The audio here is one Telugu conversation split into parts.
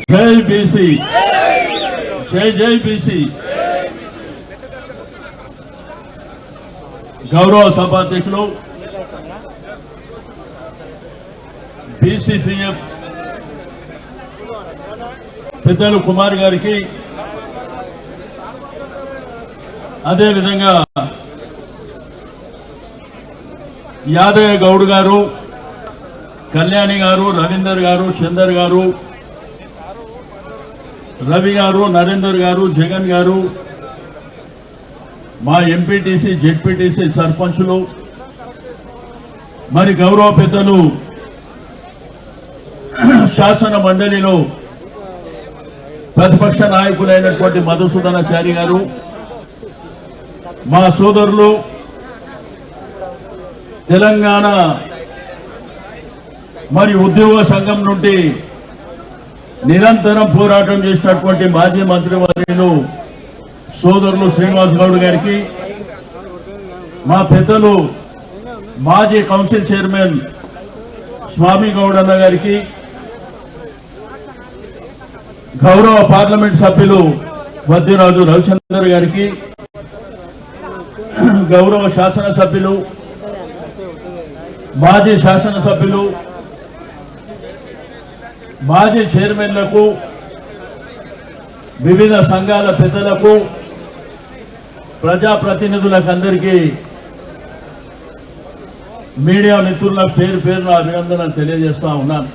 జై బీసీ, జై జై బీసీ. గౌరవ సభాధ్యక్షులు బీసీసీఎం పెద్దలు కుమార్ గారికి, అదేవిధంగా యాదయ్య గౌడ్ గారు, కళ్యాణి గారు, రవీందర్ గారు, చందర్ గారు, రవి గారు, నరేందర్ గారు, జగన్ గారు, మా ఎంపీటీసీ, జెడ్పీటీసీ సర్పంచులు, మరి గౌరవ పెద్దలు శాసన మండలిలో ప్రతిపక్ష నాయకులైనటువంటి మధుసూదనాచారి గారు, మా సోదరులు తెలంగాణ మరి ఉద్యోగ సంఘం నుండి నిరంతరం పోరాటం చేసినటువంటి మాజీ మంత్రివర్యులు సోదరులు శ్రీనివాస్ గౌడ్ గారికి, మా పెద్దలు మాజీ కౌన్సిల్ చైర్మన్ స్వామి గౌడ్ అన్న గారికి, గౌరవ పార్లమెంట్ సభ్యులు వద్దిరాజు రవిచంద్ర గారికి, గౌరవ శాసనసభ్యులు, మాజీ శాసనసభ్యులు, మాజీ చైర్మన్లకు, వివిధ సంఘాల పెద్దలకు, ప్రజాప్రతినిధులకు, అందరికీ మీడియా మిత్రులకు పేరు పేరున అభినందనలు తెలియజేస్తా ఉన్నాను.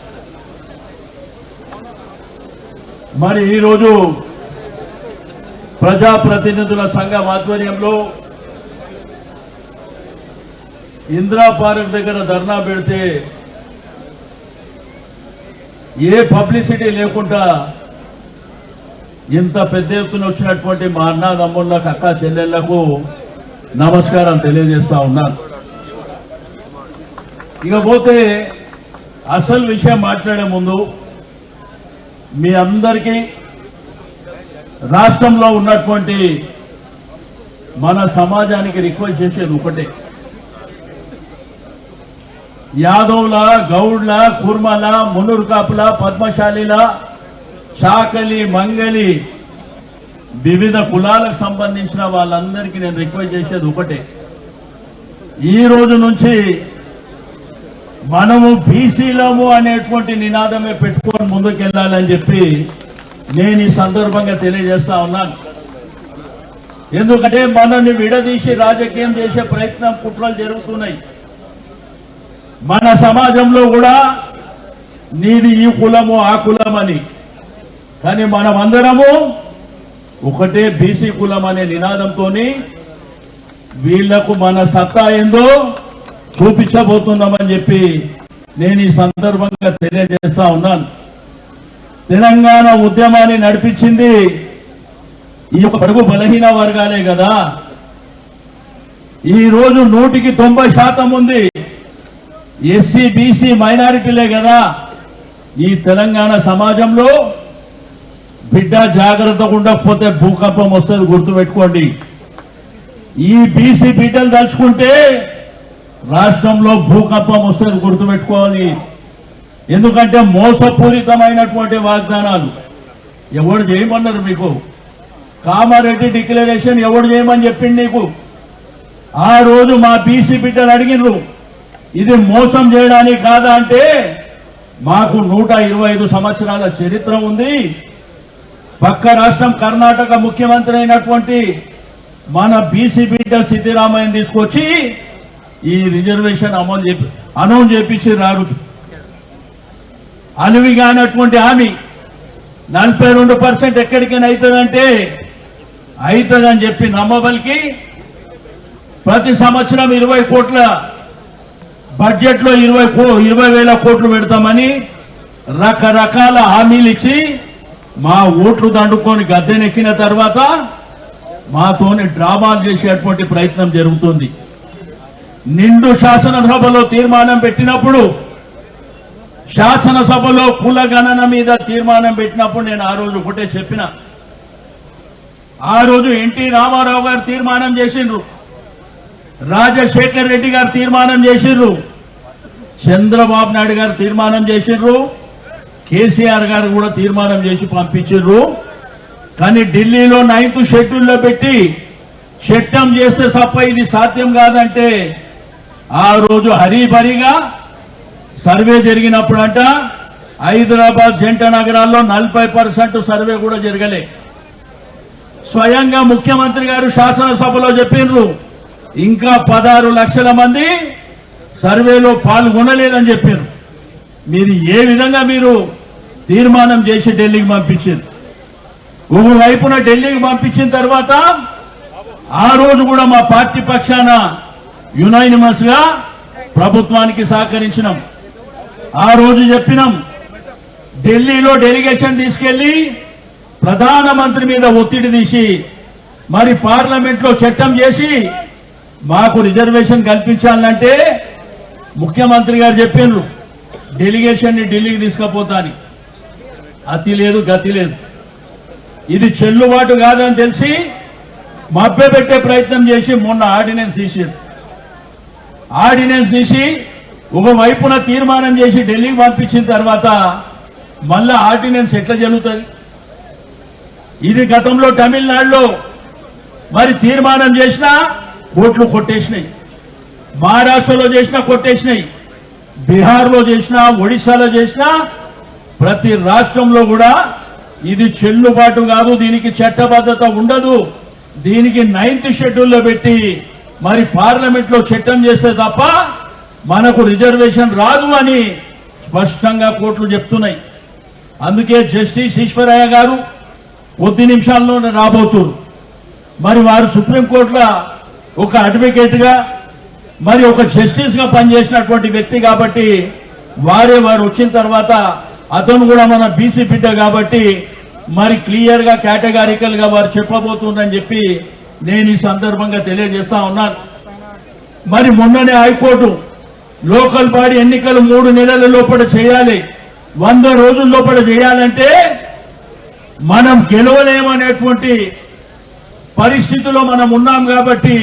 మరి ఈరోజు ప్రజాప్రతినిధుల సంఘం ఆధ్వర్యంలో ఇందిరా పార్క్ దగ్గర ధర్నా పెడితే ఏ పబ్లిసిటీ లేకుండా ఇంత పెద్ద ఎత్తున వచ్చినటువంటి మా అన్నదమ్ముళ్ళకు, అక్క చెల్లెళ్లకు నమస్కారం తెలియజేస్తా ఉన్నాను. ఇకపోతే అసలు విషయం మాట్లాడే ముందు మీ అందరికీ రాష్ట్రంలో ఉన్నటువంటి మన సమాజానికి రిక్వెస్ట్ చేసేది ఒకటే, యాదవ్ల, గౌడ్ల, కుర్మల, మునూరు కాపుల, పద్మశాలిల, చాకలి, మంగలి, వివిధ కులాలకు సంబంధించిన వాళ్ళందరికీ నేను రిక్వెస్ట్ చేసేది ఒకటే, ఈ రోజు నుంచి మనము బీసీలము అనేటువంటి నినాదమే పెట్టుకొని ముందుకెళ్లాలని చెప్పి నేను ఈ సందర్భంగా తెలియజేస్తా ఉన్నాను. ఎందుకంటే మనల్ని విడదీసి రాజకీయం చేసే ప్రయత్నం, కుట్రలు జరుగుతున్నాయి. మన సమాజంలో కూడా నీది ఈ కులము, ఆ కులం అని, కానీ మనం అందరము ఒకటే బీసీ కులం అనే నినాదంతో వీళ్లకు మన సత్తా ఏందో చూపించబోతున్నామని చెప్పి నేను ఈ సందర్భంగా తెలియజేస్తా ఉన్నాను. తెలంగాణ ఉద్యమాన్ని నడిపించింది ఈ యొక్క బడుగు బలహీన వర్గాలే కదా. ఈ రోజు 100% ఉంది ఎస్సీ, బీసీ, మైనారిటీలే కదా. ఈ తెలంగాణ సమాజంలో బిడ్డ జాగ్రత్తగా ఉండకపోతే భూకంపం వస్తుంది, గుర్తుపెట్టుకోండి. ఈ బీసీ బిడ్డలు తలుచుకుంటే రాష్ట్రంలో భూకంపం వస్తుంది, గుర్తుపెట్టుకోవాలి. ఎందుకంటే మోసపూరితమైనటువంటి వాగ్దానాలు ఎవడు చేయమన్నారు మీకు? కామారెడ్డి డిక్లరేషన్ ఎవడు చేయమని చెప్పింది నీకు? ఆ రోజు మా బీసీ బిడ్డలు అడిగినరు, ఇది మోసం చేయడానికి కాదా అంటే, మాకు 125 సంవత్సరాల చరిత్ర ఉంది. పక్క రాష్ట్రం కర్ణాటక ముఖ్యమంత్రి అయినటువంటి మన బీసీ బిడ్డ సిద్దిరామయ్యని తీసుకొచ్చి ఈ రిజర్వేషన్ అనౌన్స్ చేపించి రారు. అలివిగానటువంటి హామీ 42% ఎక్కడికైనా అవుతుందంటే అవుతుందని చెప్పి నమ్మబలికి ప్రతి సంవత్సరం 20 కోట్ల బడ్జెట్ లో 20,000 కోట్లు పెడతామని రకరకాల హామీలు ఇచ్చి మా ఓట్లు దండుకొని గద్దెనెక్కిన తర్వాత మాతోని డ్రామాలు చేసేటువంటి ప్రయత్నం జరుగుతుంది. నిండు శాసనసభలో తీర్మానం పెట్టినప్పుడు, శాసనసభలో కుల గణన మీద తీర్మానం పెట్టినప్పుడు నేను ఆ రోజు ఒకటే చెప్పిన. ఆ రోజు ఎన్టీ రామారావు గారు తీర్మానం చేసిండ్రు, రాజశేఖర్ రెడ్డి గారు తీర్మానం చేసిండ్రు, చంద్రబాబు నాయుడు గారు తీర్మానం చేసిండ్రు, కేసీఆర్ గారు కూడా తీర్మానం చేసి పంపించారు. కానీ ఢిల్లీలో 9th షెడ్యూల్లో పెట్టి చట్టం చేస్తే తప్ప ఇది సాధ్యం కాదంటే ఆ రోజు హరిభరిగా సర్వే జరిగినప్పుడంట హైదరాబాద్ జంట నగరాల్లో 40% సర్వే కూడా జరగలే. స్వయంగా ముఖ్యమంత్రి గారు శాసనసభలో చెప్పిండ్రు ఇంకా 16 లక్షల మంది సర్వేలో పాల్గొనలేదని చెప్పారు. మీరు ఏ విధంగా మీరు తీర్మానం చేసి ఢిల్లీకి పంపించారు? ఒకవైపున ఢిల్లీకి పంపించిన తర్వాత ఆ రోజు కూడా మా పార్టీ పక్షాన యునానిమస్ గా ప్రభుత్వానికి సహకరించినాం. ఆ రోజు చెప్పినాం ఢిల్లీలో డెలిగేషన్ తీసుకెళ్లి ప్రధానమంత్రి మీద ఒత్తిడి తీసి మరి పార్లమెంట్ లో చట్టం చేసి మాకు రిజర్వేషన్ కల్పించాలంటే ముఖ్యమంత్రి గారు చెప్పినారు డెలిగేషన్ ని ఢిల్లీకి తీసుకుపోతాని. అతి లేదు గతి లేదు. ఇది చెల్లుబాటు కాదని తెలిసి మభ్యపెట్టే ప్రయత్నం చేసి మొన్న ఆర్డినెన్స్ తీసారు. ఆర్డినెన్స్ తీసి ఒకవైపున తీర్మానం చేసి ఢిల్లీకి పంపించిన తర్వాత మళ్ళా ఆర్డినెన్స్ ఎట్లా జరుగుతుంది? ఇది గతంలో తమిళనాడులో మరి తీర్మానం చేసినా కోట్లు కొట్టేసినాయి, మహారాష్ట్రలో చేసినా కొట్టేసినాయి, బీహార్లో చేసినా ఒడిశాలో చేసినా ప్రతి రాష్ట్రంలో కూడా ఇది చెల్లుబాటు కాదు, దీనికి చట్టబద్ధత ఉండదు, దీనికి 9th షెడ్యూల్లో పెట్టి మరి పార్లమెంట్ లో చట్టం చేస్తే తప్ప మనకు రిజర్వేషన్ రాదు అని స్పష్టంగా కోర్టులు చెప్తున్నాయి. అందుకే జస్టిస్ ఈశ్వరయ్య గారు కొద్ది నిమిషాల్లోనే రాబోతున్నారు. మరి వారు సుప్రీంకోర్టులో ఒక అడ్వకేట్ గా మరి ఒక జస్టిస్ గా పనిచేసినటువంటి వ్యక్తి కాబట్టి వారు వచ్చిన తర్వాత అతను కూడా మన బీసీ బిడ్డ కాబట్టి మరి క్లియర్ గా కేటగారికల్ గా వారు చెప్పబోతుందని చెప్పి నేను ఈ సందర్భంగా తెలియజేస్తా ఉన్నాను. మరి మొన్ననే హైకోర్టు లోకల్ బాడీ ఎన్నికలు 3 నెలల లోపల చేయాలి, 100 రోజుల లోపల చేయాలంటే మనం గెలవలేమనేటువంటి పరిస్థితిలో మనం ఉన్నాం కాబట్టి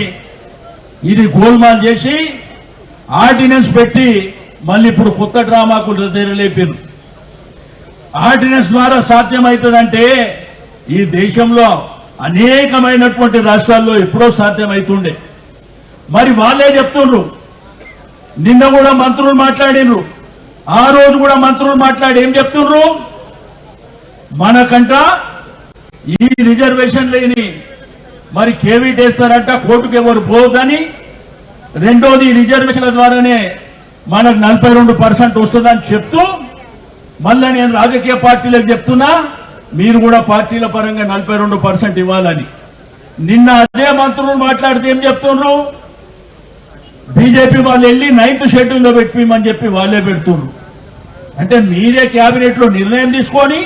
ఇది గోల్మాల్ చేసి ఆర్డినెన్స్ పెట్టి మళ్ళీ ఇప్పుడు కొత్త డ్రామాకు తెరలేపారు. ఆర్డినెన్స్ ద్వారా సాధ్యమవుతుందంటే ఈ దేశంలో అనేకమైనటువంటి రాష్ట్రాల్లో ఎప్పుడో సాధ్యమవుతుండే. మరి వాళ్ళే చెప్తుండ్రు, నిన్న కూడా మంత్రులు మాట్లాడినరు, ఆ రోజు కూడా మంత్రులు మాట్లాడి ఏం చెప్తుండ్రు, మనకంట ఈ రిజర్వేషన్ లేని మరి కేవీట్ వేస్తారంట, కోర్టుకు ఎవరు పోదని, రెండోది రిజర్వేషన్ల ద్వారానే మనకు 42% వస్తుందని చెప్తూ మళ్ళా నేను రాజకీయ పార్టీలకు చెప్తున్నా మీరు కూడా పార్టీల పరంగా 42% ఇవ్వాలని. నిన్న అదే మంత్రులు మాట్లాడితే ఏం చెప్తున్నారు, బీజేపీ వాళ్ళు వెళ్ళి 9th షెడ్యూల్లో పెట్టిమని చెప్పి వాళ్ళే పెడుతున్నారు. అంటే మీరే కేబినెట్ లో నిర్ణయం తీసుకొని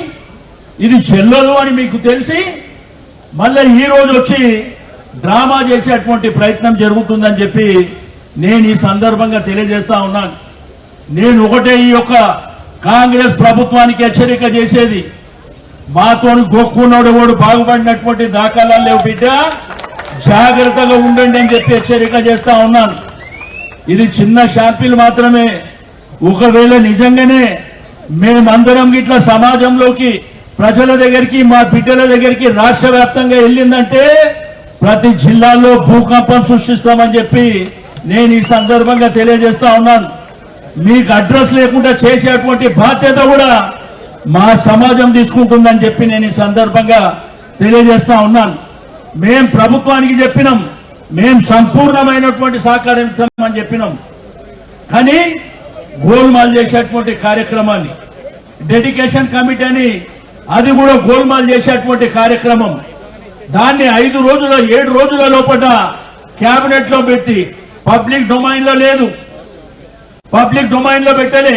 ఇది చెల్లదు అని మీకు తెలిసి మళ్ళీ ఈ రోజు వచ్చి డ్రామా చేసేటువంటి ప్రయత్నం జరుగుతుందని చెప్పి నేను ఈ సందర్భంగా తెలియజేస్తా ఉన్నాను. నేను ఒకటే ఈ యొక్క కాంగ్రెస్ ప్రభుత్వానికి హెచ్చరిక చేసేది, మాతో గొక్కున్నాడు వాడు బాగుపడినటువంటి దాఖలాలు లేవు బిడ్డ, జాగ్రత్తగా ఉండండి అని చెప్పి హెచ్చరిక చేస్తా ఉన్నాను. ఇది చిన్న షాంపిల్ మాత్రమే. ఒకవేళ నిజంగానే మేమందరం ఇట్లా సమాజంలోకి ప్రజల దగ్గరికి మా బిడ్డల దగ్గరికి రాష్ట్ర వ్యాప్తంగా వెళ్ళిందంటే ప్రతి జిల్లాలో భూకంపం సృష్టిస్తామని చెప్పి నేను ఈ సందర్భంగా తెలియజేస్తా ఉన్నాను. మీకు అడ్రస్ లేకుండా చేసేటువంటి బాధ్యత కూడా మా సమాజం తీసుకుంటుందని చెప్పి నేను ఈ సందర్భంగా తెలియజేస్తా ఉన్నాను. మేం ప్రభుత్వానికి చెప్పినాం, మేం సంపూర్ణమైనటువంటి సహకారం ఇస్తామని చెప్పినాం. కానీ గోల్మాల్ చేసేటువంటి కార్యక్రమాన్ని డెడికేషన్ కమిటీ అని అది కూడా గోల్మాల్ చేసేటువంటి కార్యక్రమం, దాన్ని 5 రోజుల 7 రోజుల లోపల కేబినెట్ లో పెట్టి పబ్లిక్ డొమైన్ లో లేదు, పబ్లిక్ డొమైన్ లో పెట్టలే,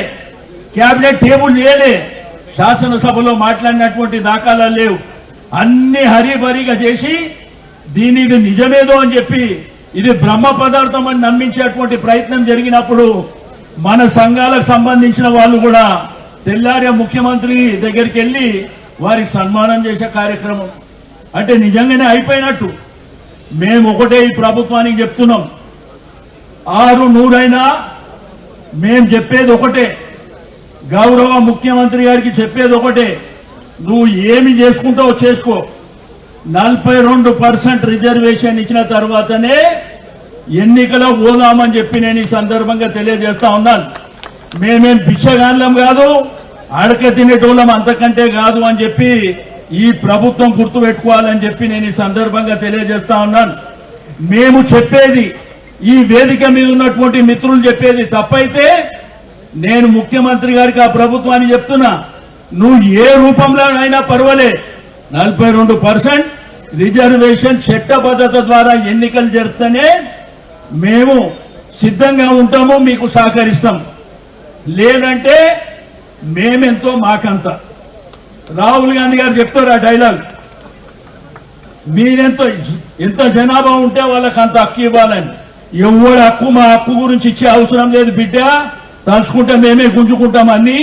కేబినెట్ టేబుల్ చేయలే, శాసనసభలో మాట్లాడినటువంటి దాఖలాలు లేవు. అన్ని హరిబరిగా చేసి దీని ఇది నిజమేదో అని చెప్పి ఇది బ్రహ్మ పదార్థం అని నమ్మించేటువంటి ప్రయత్నం జరిగినప్పుడు మన సంఘాలకు సంబంధించిన వాళ్ళు కూడా తెల్లారే ముఖ్యమంత్రి దగ్గరికి వెళ్లి వారికి సన్మానం చేసే కార్యక్రమం. అంటే నిజంగానే అయిపోయినట్టు. మేము ఒకటే ఈ ప్రభుత్వానికి చెప్తున్నాం, 600 అయినా మేము చెప్పేది ఒకటే, గౌరవ ముఖ్యమంత్రి గారికి చెప్పేది ఒకటే, నువ్వు ఏమి చేసుకుంటావో చేసుకో, 42% రిజర్వేషన్ ఇచ్చిన తర్వాతనే ఎన్నికలో పోదామని చెప్పి నేను ఈ సందర్భంగా తెలియజేస్తా ఉన్నాను. మేమేం భిక్షగాళ్ళం కాదు, అడక తినేటోళ్ళం అంతకంటే కాదు అని చెప్పి ఈ ప్రభుత్వం గుర్తు పెట్టుకోవాలని చెప్పి నేను ఈ సందర్భంగా తెలియజేస్తా ఉన్నాను. మేము చెప్పేది, ఈ వేదిక మీద ఉన్నటువంటి మిత్రులు చెప్పేది తప్పైతే నేను ముఖ్యమంత్రి గారికి ఆ ప్రభుత్వాన్ని చెప్తున్నా, నువ్వు ఏ రూపంలో అయినా పర్వాలే, 42% రిజర్వేషన్ చట్టబద్ధత ద్వారా ఎన్నికలు జరిగితేనే మేము సిద్ధంగా ఉంటాము, మీకు సహకరిస్తాం. లేదంటే మేమెంతో మాకంత. రాహుల్ గాంధీ గారు చెప్తారు ఆ డైలాగ్, మీరెంతో ఎంత జనాభా ఉంటే వాళ్ళకి అంత హక్కు ఇవ్వాలని. ఎవరి హక్కు మా హక్కు గురించి ఇచ్చే అవసరం లేదు బిడ్డ, తలుచుకుంటే మేమే గుంజుకుంటాం అన్ని.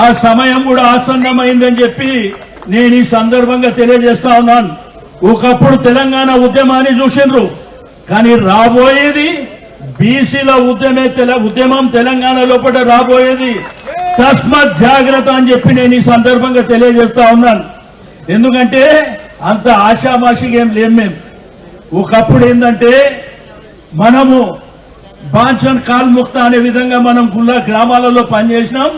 ఆ సమయం కూడా ఆసన్నమైందని చెప్పి నేను ఈ సందర్భంగా తెలియజేస్తా ఉన్నాను. ఒకప్పుడు తెలంగాణ ఉద్యమాన్ని చూసిండ్రు, కానీ రాబోయేది బీసీల ఉద్యమం తెలంగాణ లోపల రాబోయేది. తస్మత్ జాగ్రత్త అని చెప్పి నేను ఈ సందర్భంగా తెలియజేస్తా ఉన్నాను. ఎందుకంటే అంత ఆశామాషిగా ఏం లేం మేము. ఒకప్పుడు ఏంటంటే మనము బాంఛన్ కాల్ ముక్త అనే విధంగా మనం గుళ్ళ గ్రామాలలో పనిచేసినాం.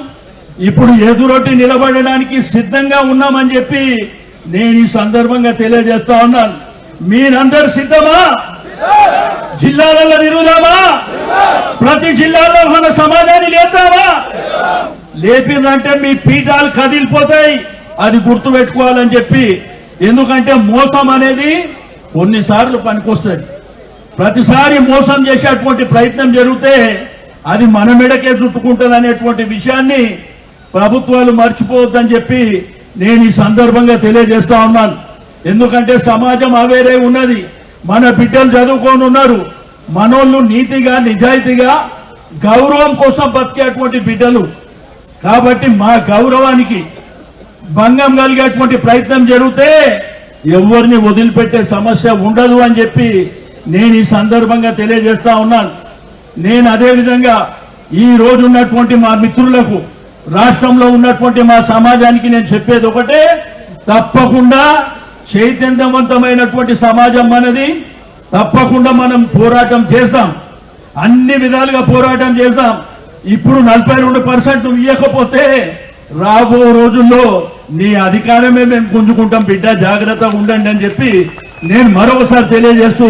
ఇప్పుడు ఎదురొట్టి నిలబడడానికి సిద్ధంగా ఉన్నామని చెప్పి నేను ఈ సందర్భంగా తెలియజేస్తా ఉన్నాను. మీరందరూ సిద్ధమా? జిల్లాలలో తిరుగుదామా? ప్రతి జిల్లాలో మన సమాజాన్ని లేద్దామా? లేపిందంటే మీ పీఠాలు కదిలిపోతాయి, అది గుర్తు పెట్టుకోవాలని చెప్పి. ఎందుకంటే మోసం అనేది కొన్నిసార్లు పనికొస్తుంది. ప్రతిసారి మోసం చేసేటువంటి ప్రయత్నం జరిగితే అది మన మెడకే చుట్టుకుంటుంది అనేటువంటి విషయాన్ని ప్రభుత్వాలు మర్చిపోవద్దని చెప్పి నేను ఈ సందర్భంగా తెలియజేస్తా ఉన్నాను. ఎందుకంటే సమాజం అవేరే ఉన్నది, మన బిడ్డలు చదువుకొని ఉన్నారు, మనోళ్ళు నీతిగా నిజాయితీగా గౌరవం కోసం బతికేటువంటి బిడ్డలు. కాబట్టి మా గౌరవానికి భంగం కలిగేటువంటి ప్రయత్నం జరిగితే ఎవరిని వదిలిపెట్టే సమస్య ఉండదు అని చెప్పి నేను ఈ సందర్భంగా తెలియజేస్తా ఉన్నాను. నేను అదేవిధంగా ఈ రోజు ఉన్నటువంటి మా మిత్రులకు, రాష్ట్రంలో ఉన్నటువంటి మా సమాజానికి నేను చెప్పేది ఒకటే, తప్పకుండా చైతన్యవంతమైనటువంటి సమాజం మనది. తప్పకుండా మనం పోరాటం చేద్దాం, అన్ని విధాలుగా పోరాటం చేద్దాం. ఇప్పుడు 42% ఇవ్వకపోతే రాబో రోజుల్లో నీ అధికారమే మేము గుంజుకుంటాం బిడ్డ, జాగ్రత్తగా ఉండండి అని చెప్పి నేను మరొకసారి తెలియజేస్తూ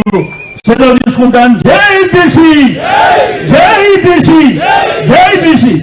సెలవు తీసుకుంటాను. జై బీసీ, జై బీసీ, జై బీసీ.